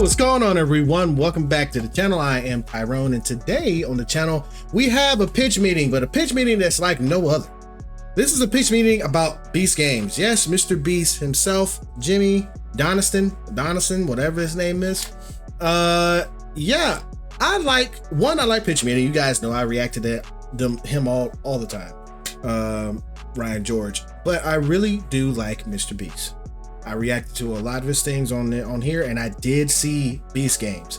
What's going on, everyone? Welcome back to the channel. I am Tyrone, and today on the channel we have a pitch meeting, but a pitch meeting that's like no other. This is a pitch meeting about Beast Games. Yes, Mr. Beast himself, Jimmy Donaldson, whatever his name is. Yeah, I like pitch meeting. You guys know I react to him all the time. Ryan George, but I really do like Mr. Beast. I reacted to a lot of his things on here, and I did see Beast Games.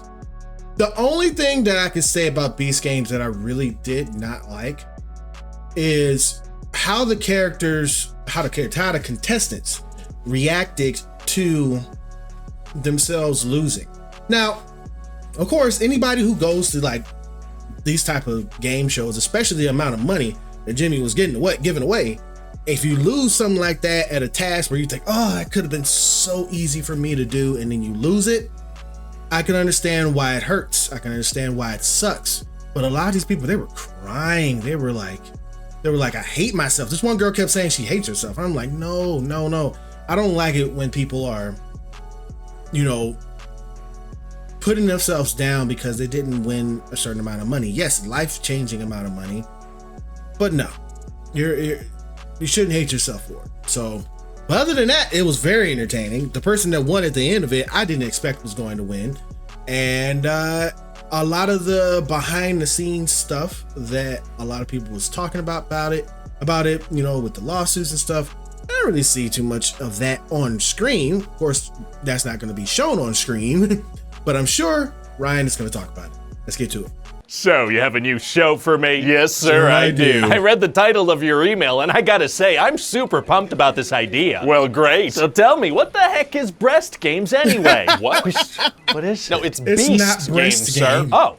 The only thing that I can say about Beast Games that I really did not like is how the contestants reacted to themselves losing. Now, of course, anybody who goes to like these type of game shows, especially the amount of money that Jimmy was giving away, if you lose something like that at a task where you think, oh, that could have been so easy for me to do, and then you lose it, I can understand why it hurts. I can understand why it sucks. But a lot of these people, they were crying. They were like, I hate myself. This one girl kept saying she hates herself. I'm like, no. I don't like it when people are, putting themselves down because they didn't win a certain amount of money. Yes, life-changing amount of money, but no, you shouldn't hate yourself for it. So, but other than that, it was very entertaining. The person that won at the end of it, I didn't expect was going to win. And a lot of the behind the scenes stuff that a lot of people was talking about it, with the lawsuits and stuff. I don't really see too much of that on screen. Of course, that's not going to be shown on screen, but I'm sure Ryan is going to talk about it. Let's get to it. So, you have a new show for me? Yes, sir, I do. I read the title of your email, and I gotta say, I'm super pumped about this idea. Well, great. So tell me, what the heck is Breast Games anyway? What? What is it? No, it's It's Beast not Breast Games, sir. Game. Oh.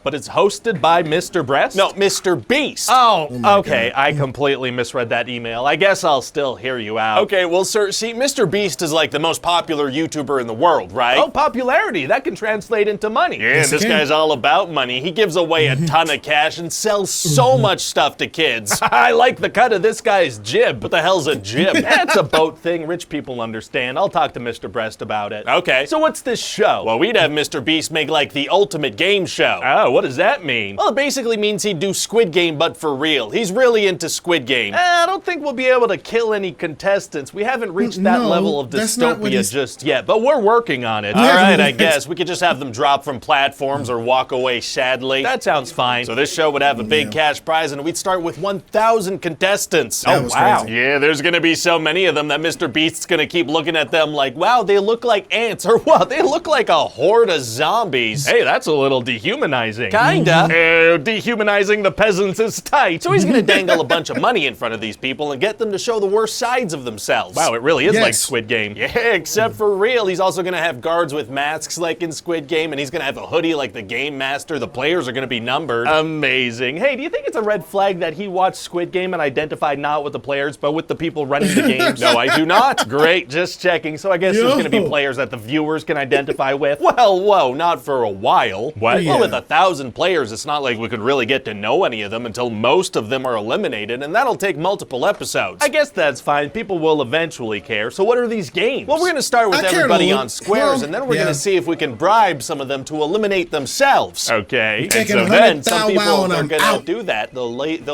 But it's hosted by Mr. Breast? No, Mr. Beast. Oh, my okay. God. I completely misread that email. I guess I'll still hear you out. Okay, well, sir, see, Mr. Beast is like the most popular YouTuber in the world, right? Oh, popularity. That can translate into money. Yeah, Yes, it this can. guy's all about money. He gives away a ton of cash and sells so much stuff to kids. I like the cut of this guy's jib. What the hell's a jib? That's a boat thing rich people understand. I'll talk to Mr. Breast about it. Okay. So what's this show? Well, we'd have Mr. Beast make like the ultimate game show. Oh, what does that mean? Well, it basically means he'd do Squid Game, but for real. He's really into Squid Game. I don't think we'll be able to kill any contestants. We haven't reached that No, level of that's not what dystopia he's- just yet, but we're working on it. All Yeah, right, but I that's- guess. We could just have them drop from platforms or walk away sadly. That sounds fine. So this show would have a big Yeah. cash prize, and we'd start with 1,000 contestants. That was wow. crazy. Yeah, there's gonna be so many of them that Mr. Beast's gonna keep looking at them like, wow, they look like ants, or what? They look like a horde of zombies. Hey, that's a little dehumanizing. Kinda. Dehumanizing the peasants is tight. So he's gonna dangle a bunch of money in front of these people and get them to show the worst sides of themselves. Wow, it really is Yes. like Squid Game. Yeah, except for real. He's also gonna have guards with masks like in Squid Game, and he's gonna have a hoodie like the Game Master. The players are gonna be numbered. Amazing. Hey, do you think it's a red flag that he watched Squid Game and identified not with the players, but with the people running the games? No, I do not. Great, just checking. So I guess there's Yo. going to be players that the viewers can identify with. Well, whoa, not for a while. What? Yeah. Well, with 1,000 players, it's not like we could really get to know any of them until most of them are eliminated, and that'll take multiple episodes. I guess that's fine. People will eventually care. So what are these games? Well, we're gonna start with I care everybody a little. on squares, Well, and then we're yeah. gonna see if we can bribe some of them to eliminate themselves. Okay. And Taking so 100 Then some thou people wow and are I'm gonna out. do that. They'll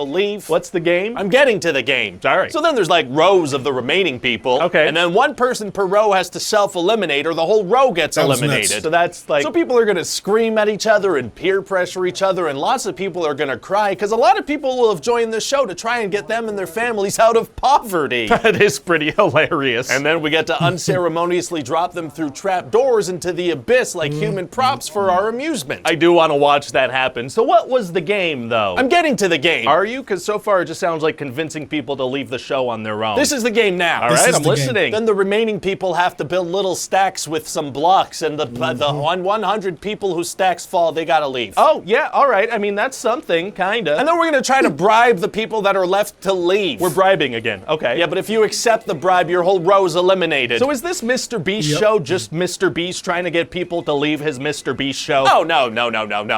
leave. what's the game? I'm getting to the game. Sorry. So then there's like rows of the remaining people. Okay. And then one person per row has to self-eliminate, or the whole row gets That was eliminated. nuts. So that's like... So people are gonna scream at each other and peer pressure each other, and lots of people are gonna cry, because a lot of people will have joined this show to try and get them and their families out of poverty. that is pretty hilarious. And then we get to unceremoniously drop them through trap doors into the abyss like human props for our amusement. I do want to watch that happen. So what was the game, though? I'm getting to the game. Are you? Because so far it just sounds like convincing people to leave the show on their own. This is the game now. All This right, is I'm the game. listening. Then the remaining people have to build little stacks with some blocks, and the 100 people whose stacks fall, they gotta leave. leave. Oh, yeah, all right. I mean, that's something, kinda. And then we're gonna try to bribe the people that are left to leave. We're bribing again. Okay. Yeah, but if you accept the bribe, your whole row's eliminated. So is this Mr. Beast show just Mr. Beast trying to get people to leave his Mr. Beast show? Oh, no.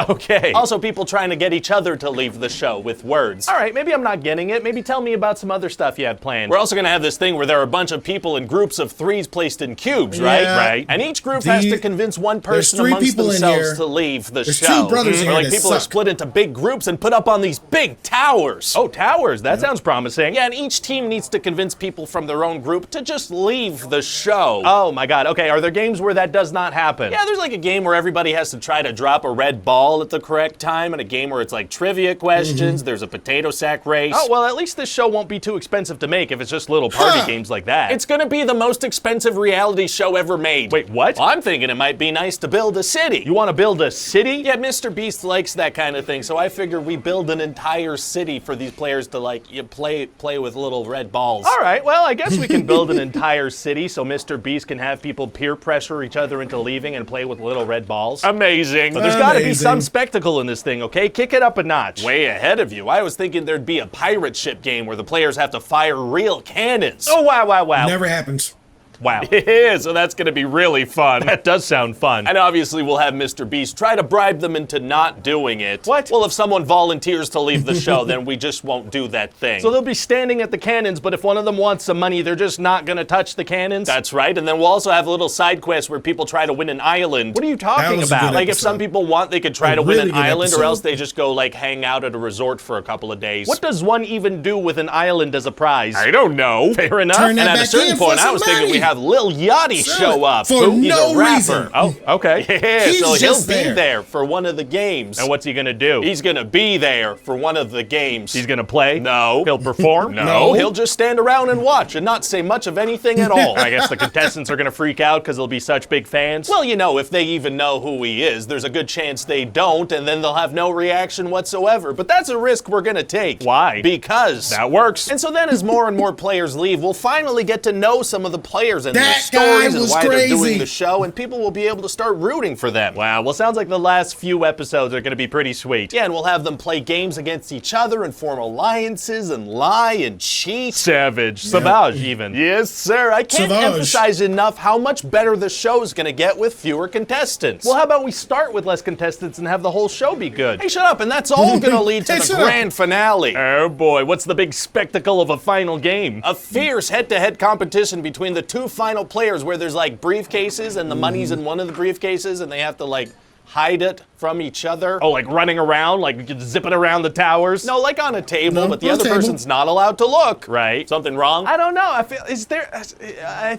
Okay. Also, people trying to get each other to leave the show with words. All right, maybe I'm not getting it. Maybe tell me about some other stuff you had planned. We're also gonna have this thing where there are a bunch of people in groups of threes placed in cubes, right? Yeah. Right. And each group has to convince one person three amongst people in themselves here. to leave the There's show. two brothers in Or here like that people are suck. split into big groups and put up on these big towers. Oh, towers. That sounds promising. Yeah, and each team needs to convince people from their own group to just leave the show. Oh my God. Okay, are there games where that does not happen? Yeah, there's like a game where everybody has to try to drop a red ball at the correct time, and a game where it's like trivia questions, there's a potato sack race. Oh, well, at least this show won't be too expensive to make if it's just little party Huh. games like that. It's gonna be the most expensive reality show ever made. Wait, what? Well, I'm thinking it might be nice to build a city. You want to build a city? Yeah, Mr. Beast likes that kind of thing, so I figure we build an entire city for these players to like play with little red balls. All right, well, I guess we can build an entire city so Mr. Beast can have people peer pressure each other into leaving and play with little red balls. Amazing. But there's got to be Amazing. some spectacle in this thing, okay? Kick it up a notch. Way ahead of you. I was thinking there'd be a pirate ship game where the players have to fire real cannons. Oh, wow. Never happens. Wow. Yeah, so that's gonna be really fun. That does sound fun. And obviously we'll have Mr. Beast try to bribe them into not doing it. What? Well, if someone volunteers to leave the show, then we just won't do that thing. So they'll be standing at the cannons, but if one of them wants some money, they're just not gonna touch the cannons? That's right, and then we'll also have a little side quest where people try to win an island. What are you That talking was a about? good Like if episode. some people want, they could try A to win really an good island, or episode. else they just go like hang out at a resort for a couple of days. What does one even do with an island as a prize? I don't know. Fair enough. Turn And that at a back certain in for point, I some was thinking we money. have Lil Yachty show up. For He's no a rapper. reason. Oh, okay. Yeah, He's so he'll just be there. there for one of the games. And what's he gonna do? He's gonna be there for one of the games. He's gonna play? No. He'll perform? No, he'll just stand around and watch and not say much of anything at all. I guess the contestants are gonna freak out because they'll be such big fans. Well, you know, if they even know who he is, there's a good chance they don't, and then they'll have no reaction whatsoever. But that's a risk we're gonna take. Why? Because That works. And so then as more and more players leave, we'll finally get to know some of the players and their That guy stories and was why they're doing crazy. the show, and people will be able to start rooting for them. Wow, well, sounds like the last few episodes are gonna be pretty sweet. Yeah, and we'll have them play games against each other and form alliances and lie and cheat. Savage. Savage, even. Yes, sir. I can't Savage. emphasize enough how much better the show's gonna get with fewer contestants. Well, how about we start with less contestants and have the whole show be good? Hey, shut up, and that's all gonna lead to Hey, the shut up. grand finale. Oh boy, what's the big spectacle of a final game? A fierce head-to-head competition between the two final players where there's like briefcases and the money's in one of the briefcases and they have to like hide it from each other. Oh, like running around, like zipping around the towers? No, like on a table, No, but the on a other table. person's not allowed to look. Right. Something wrong? I don't know. I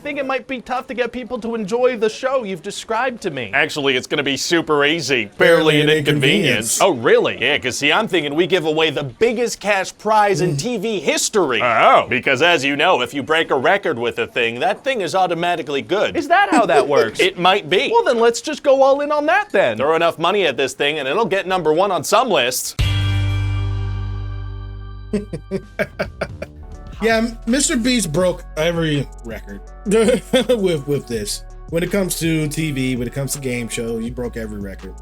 think it might be tough to get people to enjoy the show you've described to me. Actually, it's gonna be super easy. Barely an inconvenience. Oh, really? Yeah, because see, I'm thinking we give away the biggest cash prize in TV history. Oh. Because as you know, if you break a record with a thing, that thing is automatically good. Is that how that works? It might be. Well, then let's just go all in on that then. Throw enough money at this thing and it'll get number one on some lists. Yeah, Mr. Beast broke every record with this. When it comes to TV, when it comes to game show, you broke every record.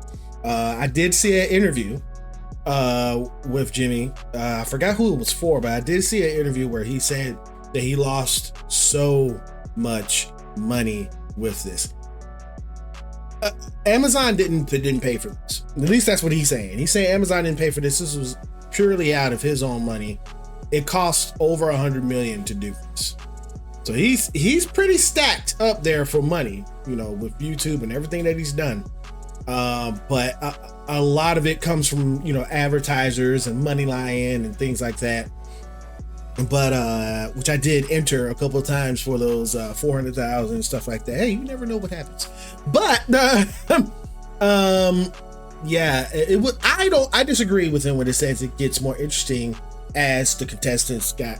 I did see an interview with Jimmy. I forgot who it was for, but I did see an interview where he said that he lost so much money with this. Amazon didn't pay for this. At least that's what he's saying. He's saying Amazon didn't pay for this. This was purely out of his own money. It cost over $100 million to do this. So he's pretty stacked up there for money, you know, with YouTube and everything that he's done. But a lot of it comes from, you know, advertisers and money lion and things like that. But which I did enter a couple of times for those 400,000 and stuff like that. Hey, you never know what happens. But yeah, I disagree with him when it says it gets more interesting as the contestants got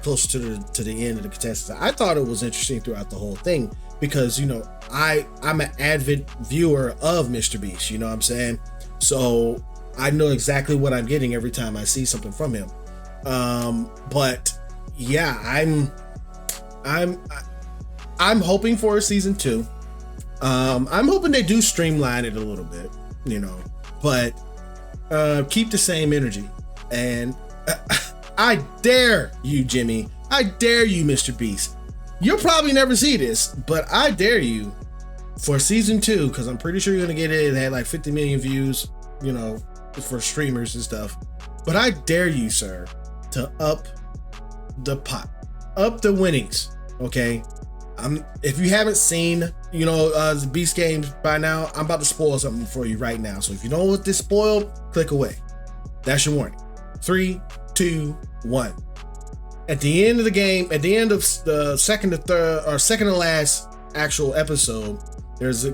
closer to the end of the contestants. I thought it was interesting throughout the whole thing because, you know, I'm an avid viewer of Mr. Beast, you know what I'm saying? So I know exactly what I'm getting every time I see something from him. But yeah, I'm hoping for a season 2. I'm hoping they do streamline it a little bit, you know. but keep the same energy. And I dare you, Jimmy. I dare you, Mr. Beast. You'll probably never see this, but I dare you for season 2, because I'm pretty sure you're gonna get it. It had like 50 million views, you know, for streamers and stuff. But I dare you, sir, to up the pot, up the winnings. Okay. If you haven't seen, you know, the Beast games by now, I'm about to spoil something for you right now. So if you don't want this spoiled, click away. That's your warning. 3, 2, 1. At the end of the game, at the end of the second to last actual episode,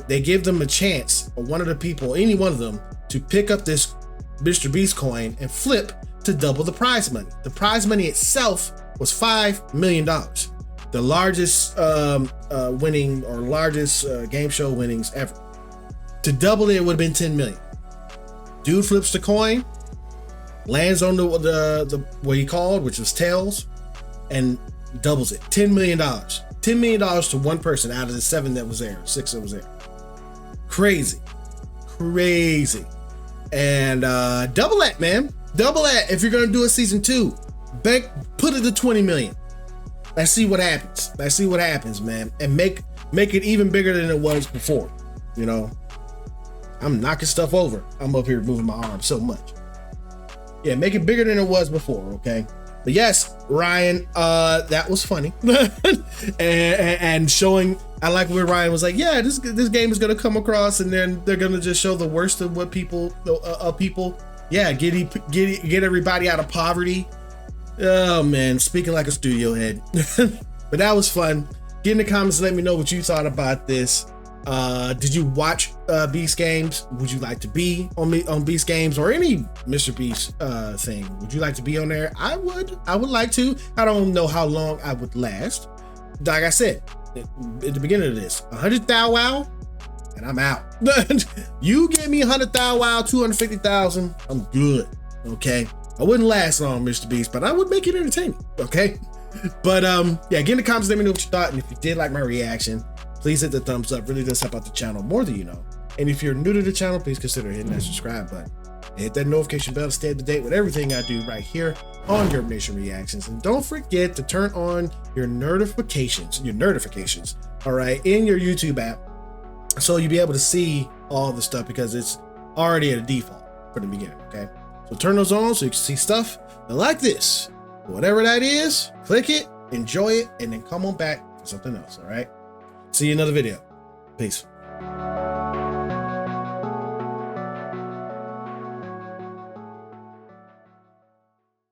they give them a chance, or one of the people, any one of them, to pick up this Mr. Beast coin and flip to double the prize money. The prize money itself was $5 million. The largest winning, or largest game show winnings ever. To double it would have been 10 million. Dude flips the coin, lands on the what he called, which was tails, and doubles it. $10 million. $10 million to one person out of the 7 that was there, 6 that was there. Crazy. And double that, man. Double that if you're gonna do a season 2. Put it to 20 million. Let's see what happens, man. And make it even bigger than it was before. You know, I'm knocking stuff over. I'm up here moving my arm so much. Yeah, make it bigger than it was before, okay? But yes, Ryan, that was funny. and showing, I like where Ryan was like, yeah, this game is gonna come across, and then they're gonna just show the worst of what people. Yeah, get everybody out of poverty. Oh man, speaking like a studio head. But that was fun. Get in the comments and let me know what you thought about this. Did you watch Beast games? Would you like to be on Beast games, or any Mr. Beast thing? Would you like to be on there? I would like to. I don't know how long I would last. Like I said at the beginning of this, 100 thou wow, and I'm out. You give me 100 thou wow, 250,000, I'm good. Okay. I wouldn't last long, Mr. Beast, but I would make it entertaining. Okay. But yeah, get in the comments, let me know what you thought, and if you did like my reaction, please hit the thumbs up. Really does help out the channel more than you know. And if you're new to the channel, please consider hitting that subscribe button. And hit that notification bell to stay up to date with everything I do right here on YURP Nation Reactions. And don't forget to turn on your notifications, all right, in your YouTube app, so you'll be able to see all the stuff, because it's already at a default from the beginning, okay? So turn those on so you can see stuff like this. Whatever that is, click it, enjoy it, and then come on back for something else, all right? See you in another video. Peace.